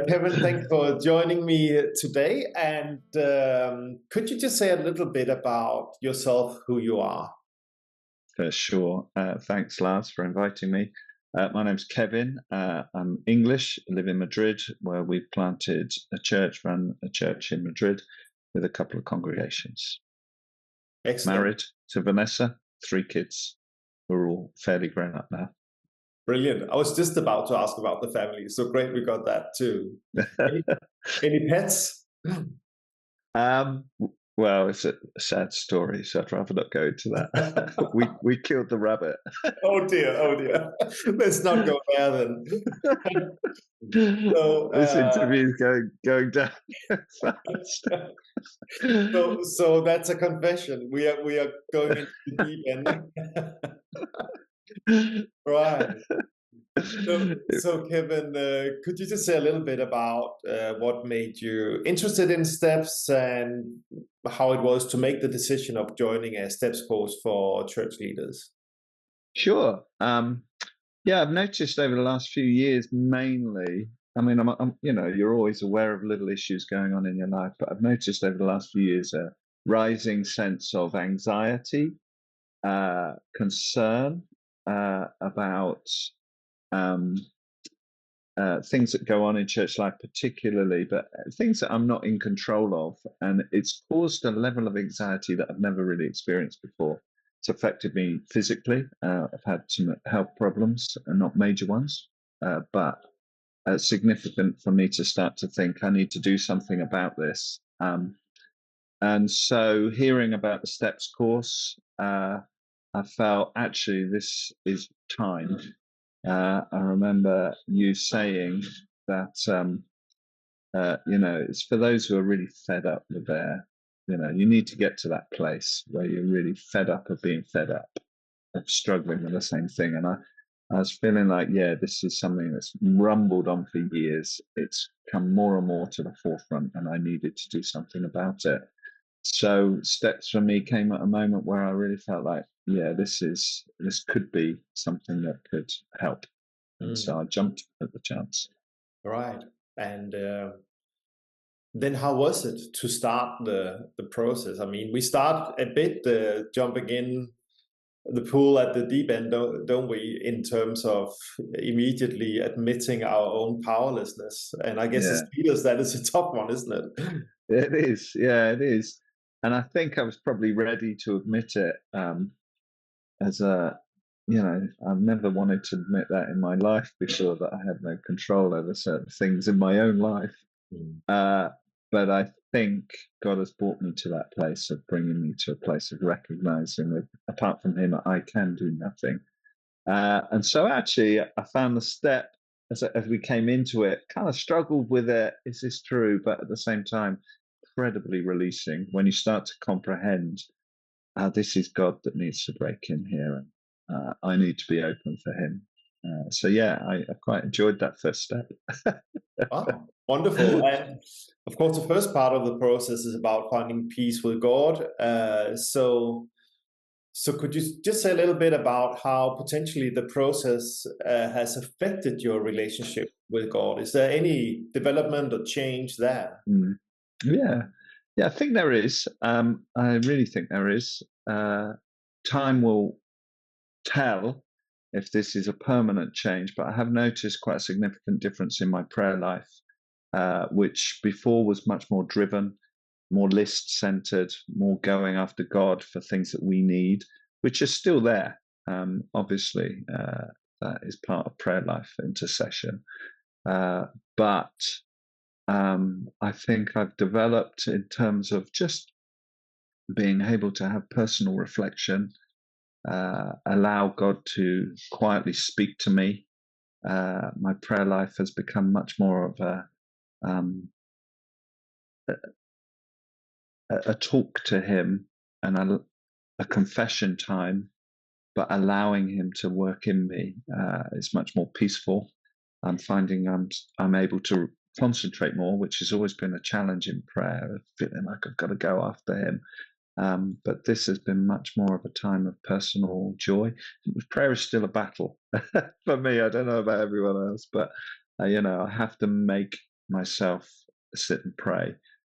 Kevin, thanks for joining me today. And could you just say a little bit about yourself, who you are? For sure. Thanks, Lars, for inviting me. My name's Kevin. I'm English, live in Madrid, where we've planted a church, run a church in Madrid with a couple of congregations. Excellent. Married to Vanessa, 3 kids. We're all fairly grown up now. Brilliant. I was just about to ask about the family, so great we got that too. Any pets? Um, well, it's a sad story, so I'd rather not go into that. we killed the rabbit. Oh dear, oh dear. Let's not go there then. So, This interview is going down fast. so that's a confession. We are going into the deep end. Right. So Kevin, could you just say a little bit about what made you interested in STEPS and how it was to make the decision of joining a STEPS course for church leaders? Sure. Yeah, I've noticed over the last few years, mainly. I mean, I'm you're always aware of little issues going on in your life, but I've noticed over the last few years a rising sense of anxiety, concern about things that go on in church life, particularly, but things that I'm not in control of, and it's caused a level of anxiety that I've never really experienced before. It's affected me physically. I've had some health problems, and not major ones, but significant for me to start to think I need to do something about this. And so, hearing about the STEPS course, I felt actually this is time. I remember you saying that it's for those who are really fed up with you need to get to that place where you're really fed up of being fed up, of struggling with the same thing. And I was feeling like, yeah, this is something that's rumbled on for years. It's come more and more to the forefront, and I needed to do something about it. So STEPS for me came at a moment where I really felt like, yeah, this could be something that could help. And so I jumped at the chance. Right. And then how was it to start the process? I mean, we start a bit jumping in the pool at the deep end, don't we, in terms of immediately admitting our own powerlessness. And I guess Yeah, as leaders, that is a tough one, isn't it? it is. Yeah, it is. And I think I was probably ready to admit it as I've never wanted to admit that in my life before, that I had no control over certain things in my own life. But I think God has brought me to that place of bringing me to a place of recognizing that apart from Him, I can do nothing. And so actually, I found the step as we came into it, kind of struggled with it. Is this true? But at the same time, incredibly releasing when you start to comprehend this is God that needs to break in here, and I need to be open for Him. So yeah, I quite enjoyed that first step. Wow, wonderful. And of course, the first part of the process is about finding peace with God. So could you just say a little bit about how potentially the process has affected your relationship with God? Is there any development or change there? Yeah, I think there is. I really think there is. Time will tell if this is a permanent change, but I have noticed quite a significant difference in my prayer life, which before was much more driven, more list-centered, more going after God for things that we need, which are still there. Obviously, that is part of prayer life, intercession. But I think I've developed in terms of just being able to have personal reflection, allow God to quietly speak to me. My prayer life has become much more of a talk to Him and a confession time, but allowing Him to work in me is much more peaceful. I'm finding I'm able to concentrate more, which has always been a challenge in prayer, feeling like I've got to go after Him. But this has been much more of a time of personal joy. Prayer is still a battle for me. I don't know about everyone else, but I have to make myself sit and pray,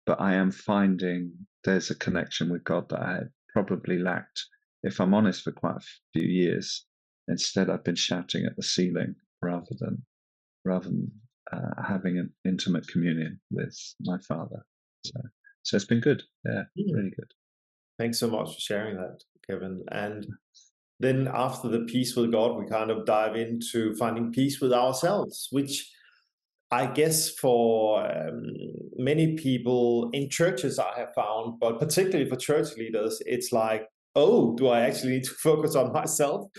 but I am finding there's a connection with God that I had probably lacked, if I'm honest, for quite a few years. Instead, I've been shouting at the ceiling rather than having an intimate communion with my Father. So it's been good. Yeah, really good. Thanks so much for sharing that, Kevin. And then after the peace with God, we kind of dive into finding peace with ourselves, which I guess for many people in churches I have found, but particularly for church leaders, it's like, oh, do I actually need to focus on myself?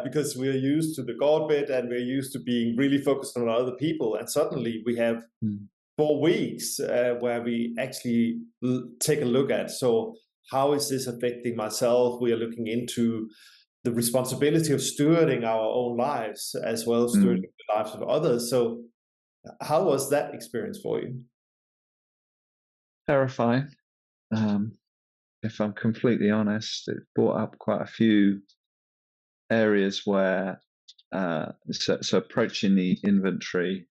Because we're used to the God bit and we're used to being really focused on other people. And suddenly we have 4 weeks where we actually take a look at, so how is this affecting myself? We are looking into the responsibility of stewarding our own lives as well as stewarding the lives of others. So how was that experience for you? Terrifying. If I'm completely honest, it brought up quite a few areas where, so approaching the inventory,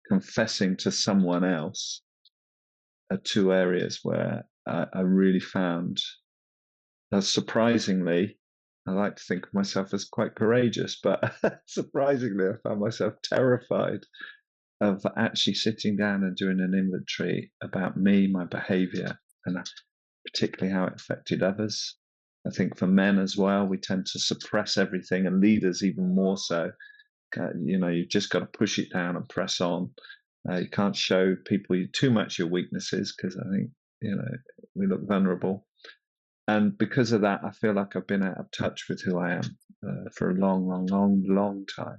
confessing to someone else, are 2 areas where I really found, surprisingly, I like to think of myself as quite courageous, but surprisingly, I found myself terrified of actually sitting down and doing an inventory about me, my behavior, and particularly how it affected others. I think for men as well, we tend to suppress everything, and leaders even more so. You've just got to push it down and press on. You can't show people too much your weaknesses, because I think, we look vulnerable. And because of that, I feel like I've been out of touch with who I am for a long, long, long, long time.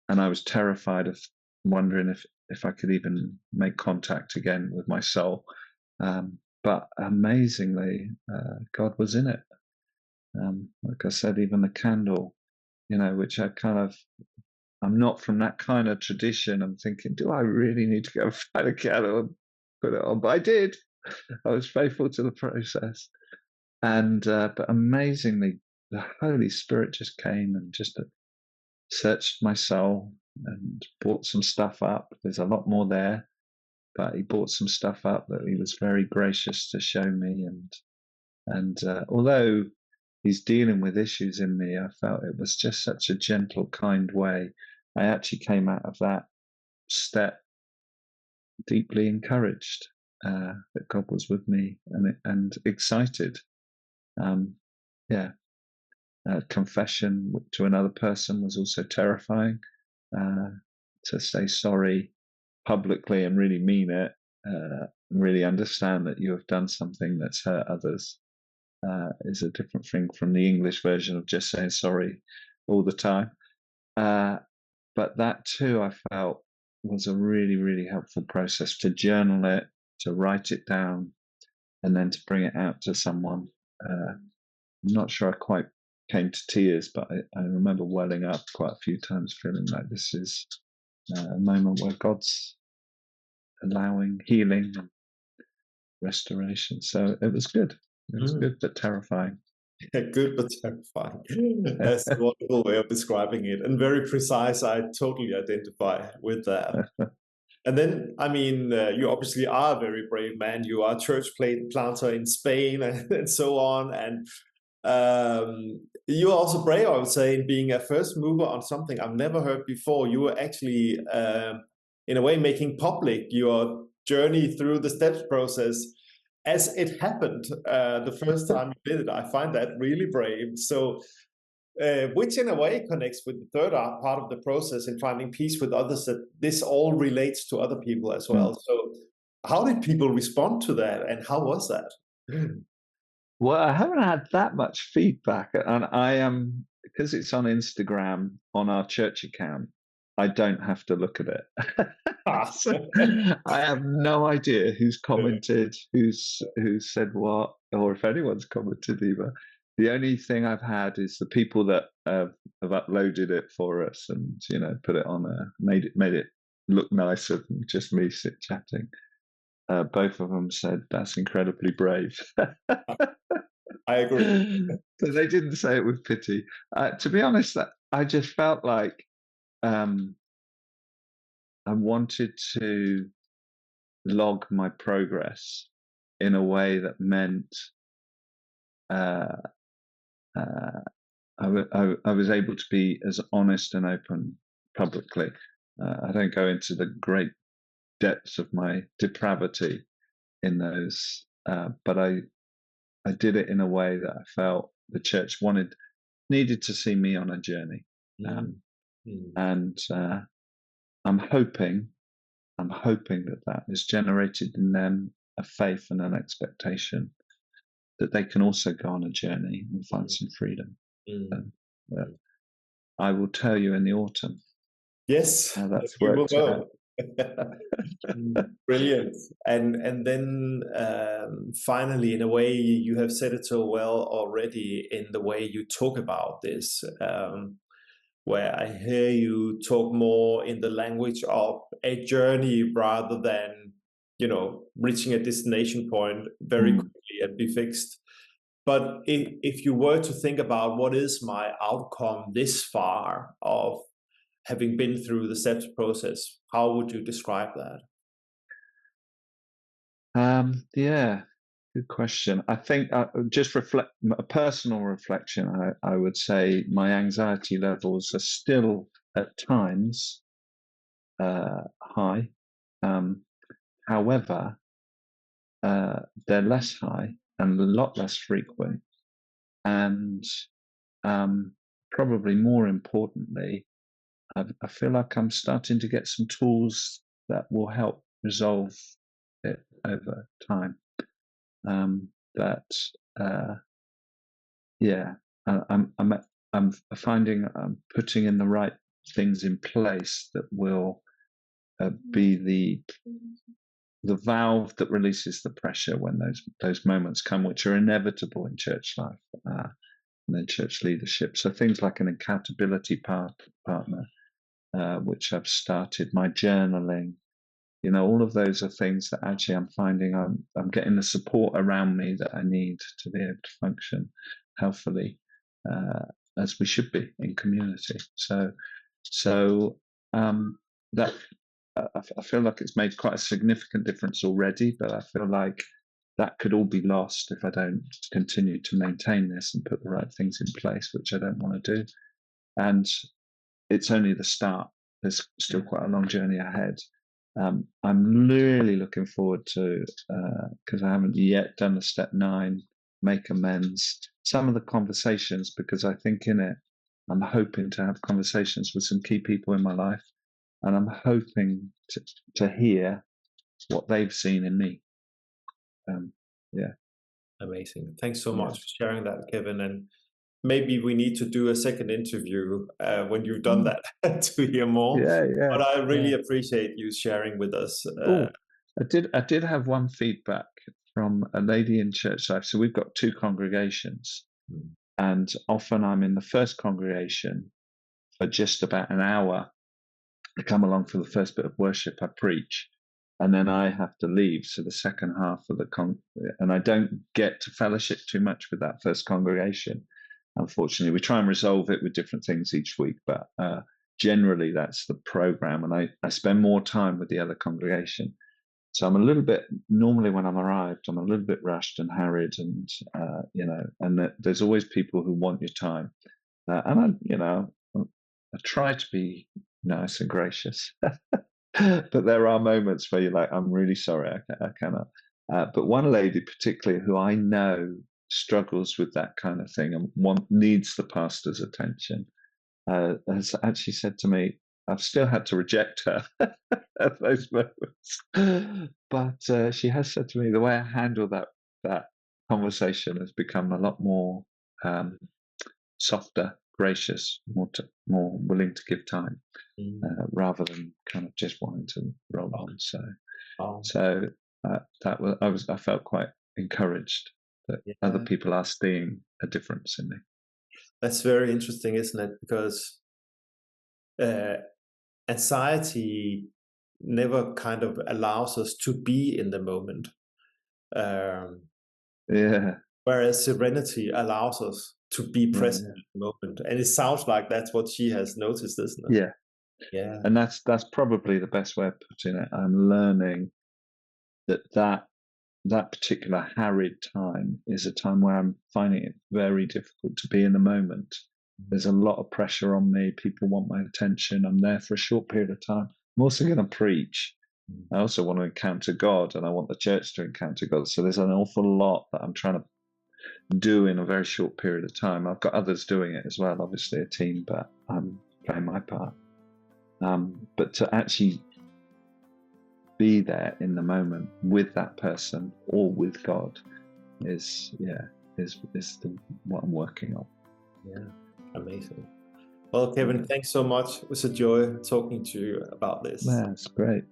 And I was terrified of wondering if I could even make contact again with my soul. But amazingly, God was in it. Like I said, even the candle, which I'm not from that kind of tradition. I'm thinking, do I really need to go find a candle and put it on? But I did. I was faithful to the process. And but amazingly, the Holy Spirit just came and just searched my soul and brought some stuff up. There's a lot more there, but he brought some stuff up that he was very gracious to show me. And although he's dealing with issues in me, I felt it was just such a gentle, kind way. I actually came out of that step deeply encouraged that God was with me and excited. Confession to another person was also terrifying. To say sorry publicly and really mean it, and really understand that you have done something that's hurt others, is a different thing from the English version of just saying sorry all the time. But that too, I felt, was a really, really helpful process, to journal it, to write it down, and then to bring it out to someone. I'm not sure I quite came to tears, but I remember welling up quite a few times, feeling like this is a moment where God's allowing healing and restoration. So it was good. It was good, but terrifying. Good but terrifying. That's a wonderful way of describing it, and very precise. I totally identify with that. And then, I mean, you obviously are a very brave man. You are a church planter in Spain and so on. And you are also brave, I would say, in being a first mover on something I've never heard before. You were actually, in a way, making public your journey through the steps process as it happened the first time you did it. I find that really brave. So, which in a way connects with the third part of the process in finding peace with others, that this all relates to other people as well. So how did people respond to that, and how was that? Well, I haven't had that much feedback, and I am, because it's on Instagram on our church account, I don't have to look at it. So I have no idea who's commented, who's said what, or if anyone's commented either. The only thing I've had is the people that have uploaded it for us and put it on, made it look nicer than just me chatting. Both of them said that's incredibly brave. I agree. But they didn't say it with pity. To be honest, I just felt like I wanted to log my progress in a way that meant uh, uh, I was able to be as honest and open publicly. I don't go into the great depths of my depravity in those, but I did it in a way that I felt the church needed to see me on a journey, and I'm hoping that has generated in them a faith and an expectation that they can also go on a journey and find some freedom. And I will tell you in the autumn. Yes, how that's we will worked out. Brilliant. And then finally, in a way, you have said it so well already in the way you talk about this, where I hear you talk more in the language of a journey rather than, reaching a destination point very quickly and be fixed. But if you were to think about what is my outcome this far of having been through the steps process, how would you describe that? Yeah, good question. I think just a personal reflection. I would say my anxiety levels are still at times high. However, they're less high and a lot less frequent. And probably more importantly, I feel like I'm starting to get some tools that will help resolve it over time. I'm finding I'm putting in the right things in place that will be the valve that releases the pressure when those moments come, which are inevitable in church life and in church leadership. So things like an accountability partner, which I've started, my journaling, all of those are things that actually I'm finding I'm getting the support around me that I need to be able to function healthily, as we should be in community. So that I feel like it's made quite a significant difference already, but I feel like that could all be lost if I don't continue to maintain this and put the right things in place, which I don't want to do. And it's only the start. There's still quite a long journey ahead. I'm really looking forward to, because I haven't yet done the step 9, make amends, some of the conversations, because I think in it, I'm hoping to have conversations with some key people in my life, and I'm hoping to hear what they've seen in me. Yeah. Amazing. Thanks so much for sharing that, Kevin. And maybe we need to do a second interview when you've done that to hear more. Yeah. But I really appreciate you sharing with us. I did have one feedback from a lady in church life. So we've got 2 congregations, and often I'm in the first congregation for just about an hour. I come along for the first bit of worship, I preach, and then I have to leave. So the second half of and I don't get to fellowship too much with that first congregation. Unfortunately, we try and resolve it with different things each week, but generally that's the program, and I spend more time with the other congregation. So I'm a little bit, normally when I'm arrived, I'm a little bit rushed and harried, and and there's always people who want your time, and I try to be nice and gracious, but there are moments where you're like, I'm really sorry, I cannot. But one lady particularly who I know struggles with that kind of thing and needs the pastor's attention, has actually said to me, I've still had to reject her at those moments, but she has said to me, the way I handle that conversation has become a lot more softer, gracious, more willing to give time, rather than kind of just wanting to roll on. So that was I felt quite encouraged that other people are seeing a difference in me. That's very interesting, isn't it? Because anxiety never kind of allows us to be in the moment. Whereas serenity allows us to be present in the moment. And it sounds like that's what she has noticed, isn't it? Yeah. And that's probably the best way of putting it. I'm learning that particular harried time is a time where I'm finding it very difficult to be in the moment. There's a lot of pressure on me. People want my attention. I'm there for a short period of time. I'm also going to preach. I also want to encounter God, and I want the church to encounter God. So there's an awful lot that I'm trying to do in a very short period of time. I've got others doing it as well, obviously a team, but I'm playing my part. But to actually be there in the moment with that person or with God is what I'm working on. Yeah, amazing. Well, Kevin, thanks so much. It was a joy talking to you about this. That's great.